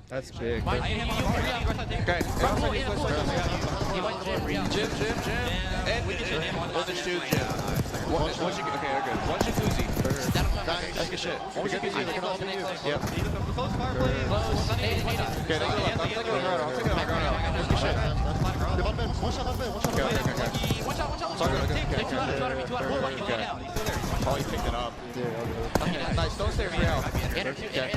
That's big. Okay. Jim. And we can shoot him on the shoot, Jim. Okay, we're good. One jacuzzi. That's good shit. One jacuzzi. Yep. Close fire, please. Okay, I'll take it on ground. That's good shit. One shot. Okay. Oh, he picked it up. Yeah. Nice. Don't stay free out. Enter. Yeah.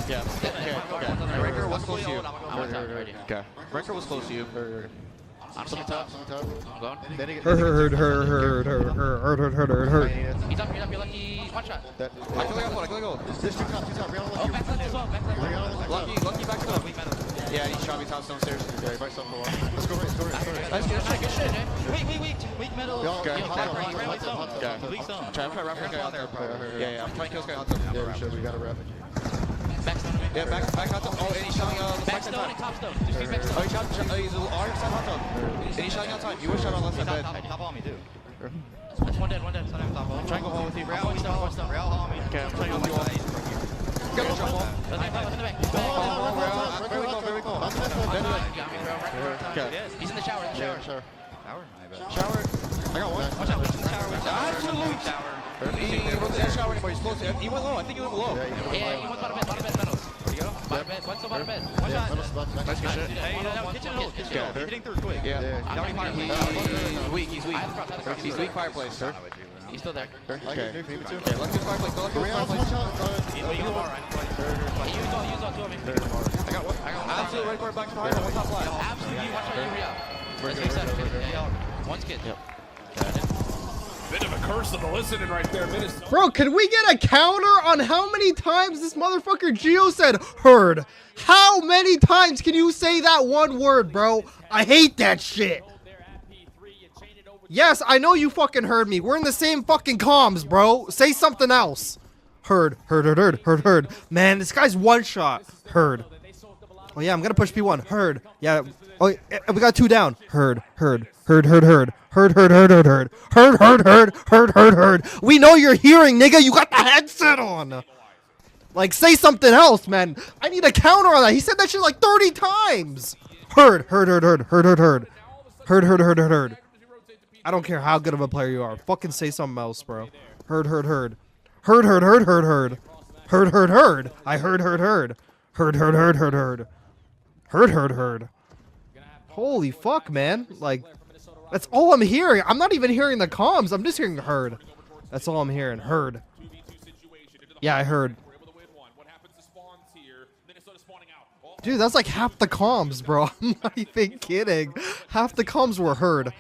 Okay. Ranker was close to you. Okay. Ranker was close to you. I'm on top. I'm going. Hurt. He's up, you're lucky. One shot. I can go. There's two top. Oh, back left as well. Lucky back top. Yeah, he shot me top downstairs. Yeah, he might stop for a while. Let's go right. Nice, good shit. Weak middle. Okay. Weak zone. I'm trying to wrap this guy out there. Yeah, I'm trying to kill this guy out there. Yeah, we should. We gotta wrap it. Yeah, back out. Oh, and he's shouting out the back stone and top stone. Just back stone. Oh, he's shouting R side hot tub. And he's shouting outside. You were shouting out left side bed. Top on me, dude. That's one dead. I'm trying to go home with you. One stone. Real home me. Okay, I'm trying to go with you. Go, jump off. Very cool. Okay. He's in the shower. Shower. I got one. Watch out. He's in the shower. Absolute shower. He wasn't in the shower anymore. He's close to him. He went low. I think he went low. Yeah, he went bottom bed. Metals. There you go. Bottom bed. One bed. One shot. Nice good shit. Hey, kitchen hole. Hitting through quick. Yeah. He's weak. He's weak fireplace. He's still there. Okay, let's do fireplace. Go fireplace. You use all two of me. I got one. Absolute right corner back to behind. One top left. Absolutely. Watch out, We're good. One skid. Yep. Bit of a curse on the listening right there, Minnesota. Bro, can we get a counter on how many times this motherfucker Gio said heard? How many times can you say that one word, bro? I hate that shit. Yes, I know you fucking heard me. We're in the same fucking comms, bro. Say something else. Heard. Man, this guy's one shot. Heard. Oh yeah, I'm gonna push P1. Heard. Yeah. Oh, we got two down. Heard. We know you're hearing, nigga. You got the headset on. Like, say something else, man. I need a counter on that. He said that shit like 30 times. Heard. I don't care how good of a player you are. Fucking say something else, bro. Heard. I heard. Holy fuck, man. Like, that's all I'm hearing. I'm not even hearing the comms. I'm just hearing heard. That's all I'm hearing. Heard. Yeah, I heard. Dude, that's like half the comms, bro. I'm not even kidding. Half the comms were heard.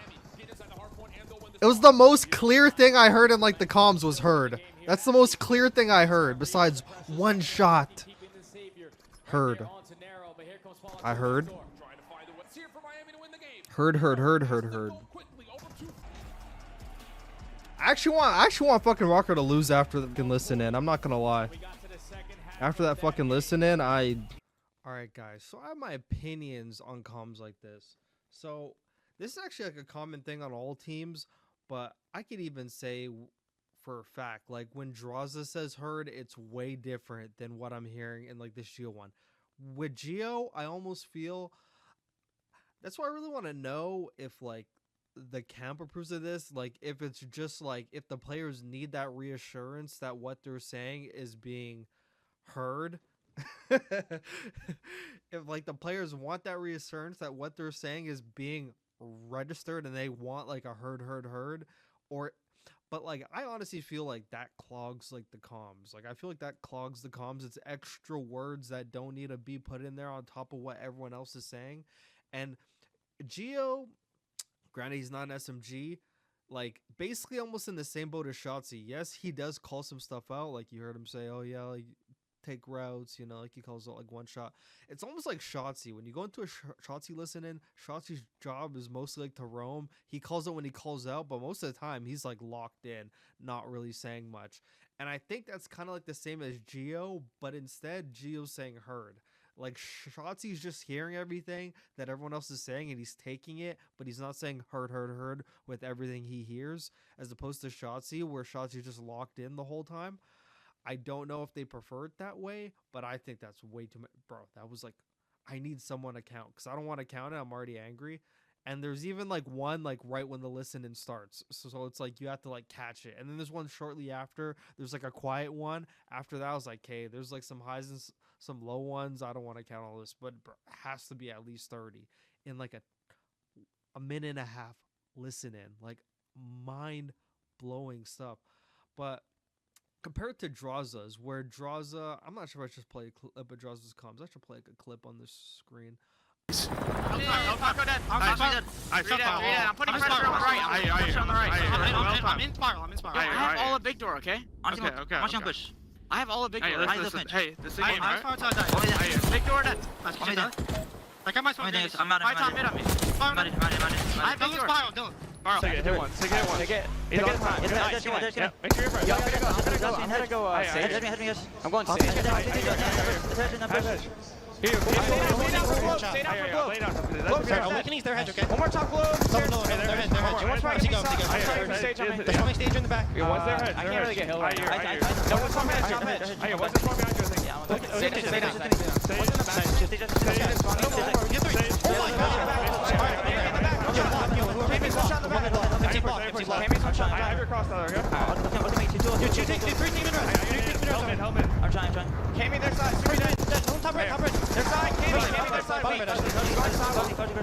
It was the most clear thing I heard in like the comms was heard. That's the most clear thing I heard besides one shot. Heard. I heard. Heard. I actually want fucking ROKKR to lose after the fucking listen in. I'm not gonna lie. After that fucking listen in, Alright guys, so I have my opinions on comms like this. So this is actually like a common thing on all teams, but I could even say for a fact, like when Drazah says heard, it's way different than what I'm hearing in like the Gio one. With Gio, I almost feel that's why I really want to know if like the camp approves of this, like if it's just like if the players need that reassurance that what they're saying is being heard. If like the players want that reassurance that what they're saying is being registered and they want like a heard, or but like I honestly feel like that clogs like the comms. Like I feel like that clogs the comms. It's extra words that don't need to be put in there on top of what everyone else is saying. And Gio, granted he's not an SMG, like basically almost in the same boat as Shotzi. Yes, he does call some stuff out, like you heard him say, oh yeah, like take routes, you know, like he calls it like one shot. It's almost like Shotzi. When you go into a Shotzi listen in, Shotzi's job is mostly like to roam. He calls it when he calls out, but most of the time he's like locked in, not really saying much. And I think that's kind of like the same as Gio, but instead Gio's saying heard. Like Shotzi's just hearing everything that everyone else is saying and he's taking it, but he's not saying heard with everything he hears, as opposed to Shotzi, where Shotzi's just locked in the whole time. I don't know if they prefer it that way, but I think that's way too much. Bro, that was like, I need someone to count because I don't want to count it. I'm already angry. And there's even like one like right when the listening starts. So it's like you have to like catch it. And then there's one shortly after. There's like a quiet one. After that, I was like, okay, there's like some highs and some low ones. I don't want to count all this, but bro, it has to be at least 30 in like a minute and a half listening. Like mind blowing stuff. But compared to Drazah's, where Drazah, I'm not sure if I should play a clip of Drazah's comms. I should play like a clip on this screen. I'm putting pressure on the right. I'm in spiral. I have all of big door, okay? Okay. Watch out push. I have all of big door. Hey, this is a game, right? Big door dead. I'm out. Top mid on me. I have big door. Dylan. Take it, hit one. He's on time. Yeah, make sure you're fresh. I'm going to Stay down for globe. We can use their hedge, okay? One more top globe. No, their hedge. One's trying to get me stage. There's one stage in the back. One's their hedge. I can't really get hill right now. No, one's on hedge. One's in front behind you, I think. Stay down. One's in the back. Oh my god. I have your cross dollar, okay? You take 3 team in row. Helmet. I'm trying. Came in their side. Top right. Their side. Came in their side.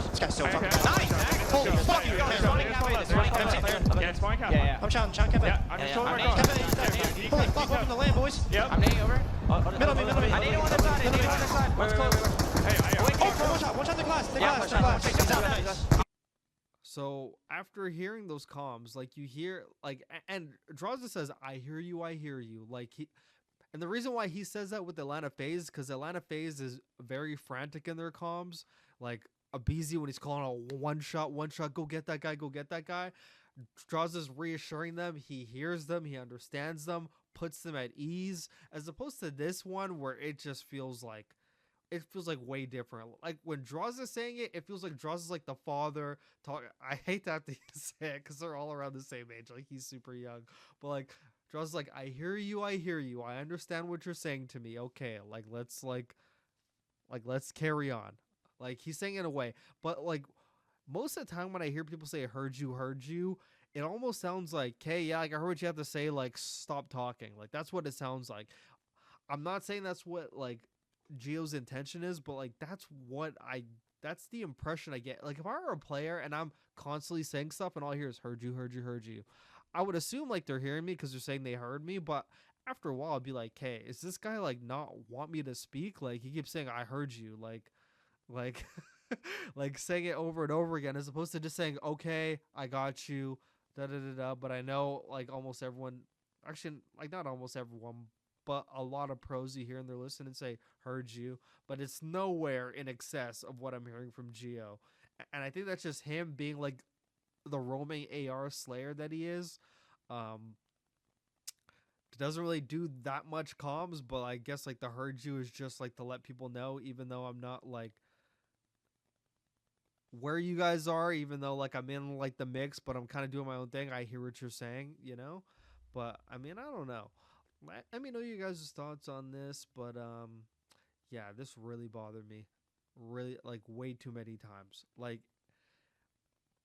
This guy's so fucking Nice. holy fuck you. Yeah, it's fine, Yeah. I'm Sean Kevin. Yeah, I'm just showing my cross. Holy fuck, welcome to land, boys. Yep. I'm nading over. Middle me. I need one on the side. What's close? Hey, Watch out the glass. So after hearing those comms, like you hear, like, and Drazah says, I hear you. Like and the reason why he says that with Atlanta FaZe, because Atlanta FaZe is very frantic in their comms. Like Abizi when he's calling a one shot, go get that guy. Drazah's reassuring them, he hears them, he understands them, puts them at ease, as opposed to this one where it just feels like way different. Like when Drazah's saying it, it feels like Drazah's like the father talk. I hate to have to say it because they're all around the same age. Like he's super young, but like Drazah's like, I hear you. I understand what you're saying to me. Okay, let's carry on. Like he's saying it in a way, but like most of the time when I hear people say heard you, it almost sounds like, hey, yeah, like I heard what you have to say. Like stop talking. Like that's what it sounds like. I'm not saying that's what like Geo's intention is, but like that's the impression I get. Like if I were a player and I'm constantly saying stuff and all I hear is heard you, I would assume like they're hearing me because they're saying they heard me, but after a while I'd be like, hey, is this guy like not want me to speak? Like he keeps saying I heard you, like like saying it over and over again as opposed to just saying, okay, I got you, but I know like almost everyone, actually like not almost everyone, but a lot of pros you hear and they're listening and say heard you, but it's nowhere in excess of what I'm hearing from Geo. And I think that's just him being like the roaming AR slayer that he is. Doesn't really do that much comms, but I guess like the heard you is just like to let people know, even though I'm not like where you guys are, even though like I'm in like the mix, but I'm kind of doing my own thing. I hear what you're saying, you know. But I mean, I don't know. Let me know you guys' thoughts on this, but yeah, this really bothered me, really like way too many times. Like,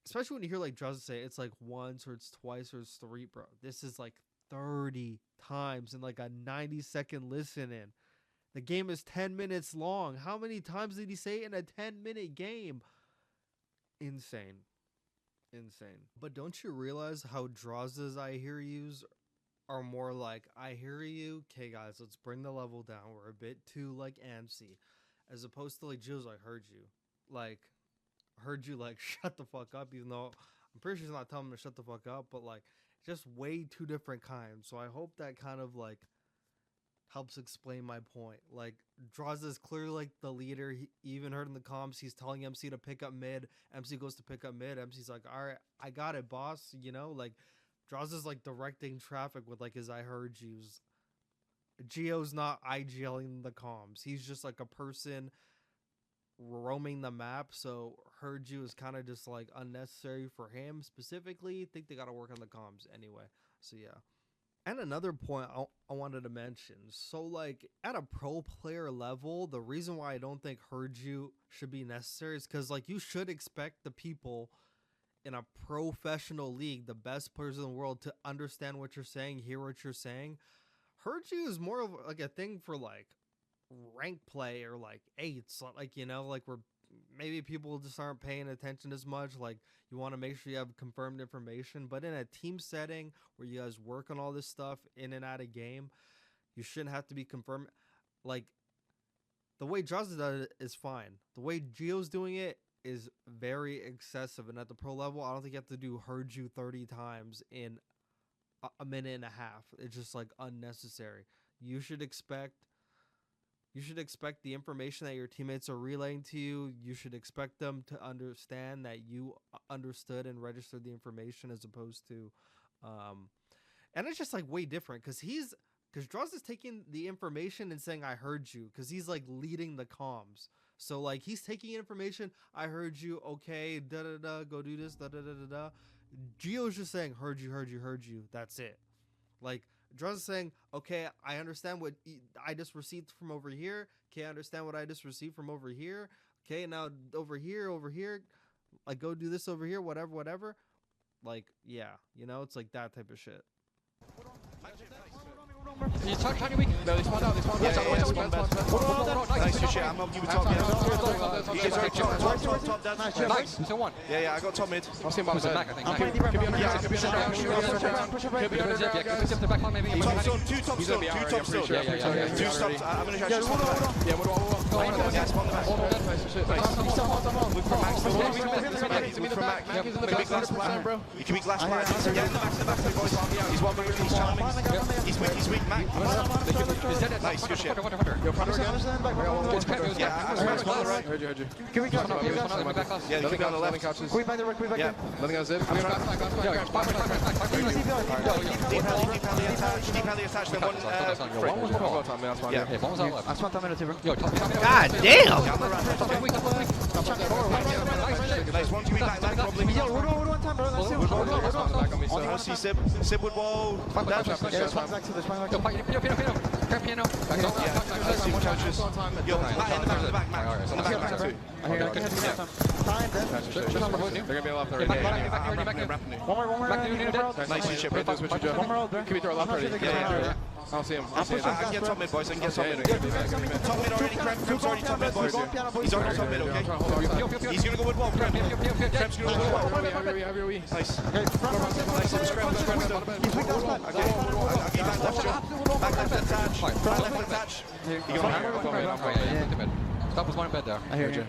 especially when you hear like Drazah say it's like once or it's twice or it's 3, bro. This is like 30 times in like a 90-second listen in. The game is 10 minutes long. How many times did he say it in a 10-minute game? Insane. But don't you realize how Drazah's I hear yous are more like, I hear you, okay guys, let's bring the level down, we're a bit too like antsy, as opposed to like Jill's like heard you like shut the fuck up, even though I'm pretty sure he's not telling him to shut the fuck up, but like just way two different kinds. So I hope that kind of like helps explain my point. Like Drazah is clearly like the leader. He even heard in the comms he's telling MC to pick up mid. MC goes to pick up mid. MC's like, all right, I got it, boss. You know, like Drazah's like directing traffic with like his I heard yous. Geo's not IGLing the comms. He's just like a person roaming the map, so heard you is kind of just like unnecessary for him specifically. I think they got to work on the comms anyway. So yeah. And another point I wanted to mention. So like at a pro player level, the reason why I don't think heard you should be necessary is because like you should expect the people in a professional league, the best players in the world, to understand what you're saying, hear what you're saying. Heard you is more of like a thing for like rank play or like eights, like, you know, like where maybe people just aren't paying attention as much. Like you want to make sure you have confirmed information, but in a team setting where you guys work on all this stuff in and out of game, you shouldn't have to be confirmed. Like the way Drazah does it is fine. The way Geo's doing it is very excessive, and at the pro level, I don't think you have to do heard you 30 times in a minute and a half. It's just like unnecessary. You should expect the information that your teammates are relaying to you. You should expect them to understand that you understood and registered the information, as opposed to and it's just like way different because Drazah's taking the information and saying I heard you, because he's like leading the comms. So like he's taking information, I heard you, okay, da da da, go do this, da da da da da. Gio's just saying heard you. That's it. Like Drazah's saying, okay, I understand what I just received from over here. Okay, I understand what I just received from over here. Okay, now over here, like go do this over here, whatever. Like, yeah, you know, it's like that type of shit. You talk your weak. No, they spawned out. Nice to shit. I'm helping you with top. Top. Nice shit. Nice. Still one. Yeah, I got top mid. I'll see him by his back, I think. I'm putting deep. Could be under Could be up the back line, maybe. Top still. Two top still. Yeah. Two stops. I'm gonna try to spawn the back. Yeah, Yeah, spawn the back. Look for Mac. Could be glass plant, bro. He can be glass plant. Yeah, in the back, boys. He's one minute. He's charming. He's weak, Mac. Nice, good shit. Yo, front again. Yeah, I spawn the right. Heard you. Can we go? Yeah, they can be on the left. Couches. Can we back there? Yeah. Letting go zip. Deep alley attached. Then one. Yeah. I spent 10 minutes here, bro. Yo, God damn! Nice one. Can we back that probably? Yo, we're one time, bro. Let's see what's On you see Sib. Sib would wall. Yeah, spine back to this, spine back to this. Piano. Let's see couches. Yo, in the back, Mac. On the back too. Time, then. They're gonna be a left there. One more. Nice shit, bro. One more, bro. Can we throw a left already? Yeah. I'll see him. I can get top mid, boys. I can get top mid. Top mid already. Krem's already top mid, boys. He's already top mid, okay? He's gonna go with wall. Krem's gonna go with wall. Nice. Nice. He's weak outside. Okay. I'll give back left, Joe. Back left attach. Back left attach. You go Stop was one in bed there. I hear you.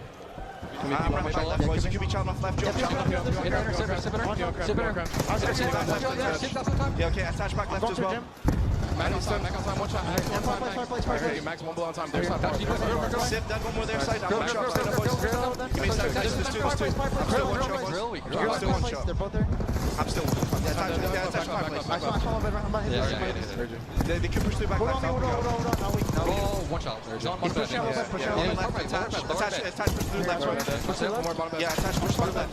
I'm right back left, boys. You can be child off left, Joe. Yeah, okay. Attach back left as well. Max on time, one shot. Max one blow on time. There's not. Sip that one more their side. I'm one shot upside boys. Give me a side. Nice. There's two. I'm still one shot, boys. I'm still one shot. They're both there. I'm still. Yeah, attach back left. I saw him, I'm not hitting this. They can push through back left. Hold on. One shot. Attach push through left, right? Yeah, attach push through left.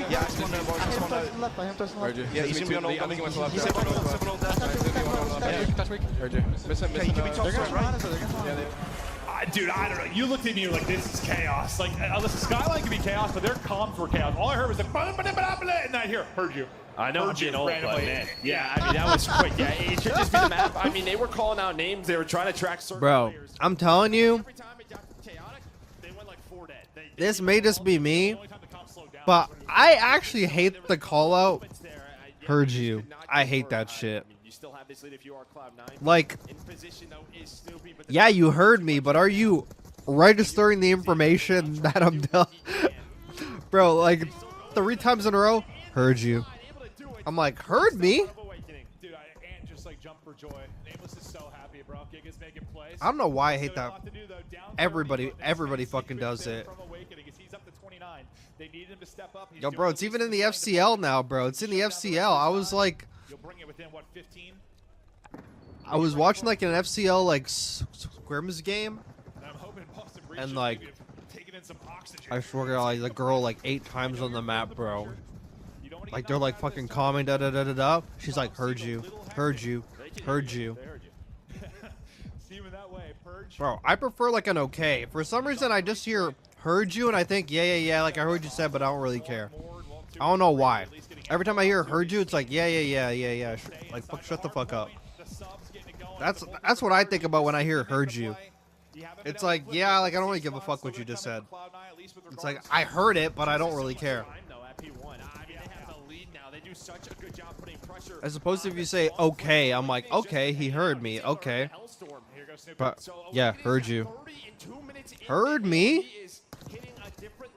Yeah, it's one there, boys. It's one there. Yeah, he's gonna be on all. He's on all. Okay, you can be top side, right? Dude, I don't know. You looked at me like this is chaos. Like, listen, Skyline can be chaos, but their comms were chaos. All I heard was like, and I heard you. I know I'm being old, but man. Yeah, I mean, that was quick. Yeah, it should just be the map. I mean, they were calling out names. They were trying to track certain players. I'm telling you, Every time it got chaotic, they went like 4 dead. this may just be me, but I actually hate the call out. Heard you. I hate that shit. Like, yeah, you heard me, but are you registering the information that I'm telling? Bro, like 3 times in a row, heard you. I'm like, heard me? I don't know why I hate that. Everybody fucking does it. Yo, bro, it's even in the FCL now, bro. It's in the FCL. I was like, I was watching like an FCL like scrims game, and like I swear to God, like the girl like 8 times on the map, bro. Like they're like fucking calming, da da da da da. She's like, heard you, heard you, heard you. Bro, I prefer like an okay. For some reason, I just hear heard you and I think yeah, like I heard you said, but I don't really care. I don't know why. Every time I hear heard you, it's like yeah. Like fuck, shut the fuck up. That's what I think about when I hear heard you. It's like, yeah, like I don't really give a fuck what you just said. It's like I heard it, but I don't really care. As opposed to if you say okay, I'm like, okay, he heard me, okay. But yeah, heard you. Heard me?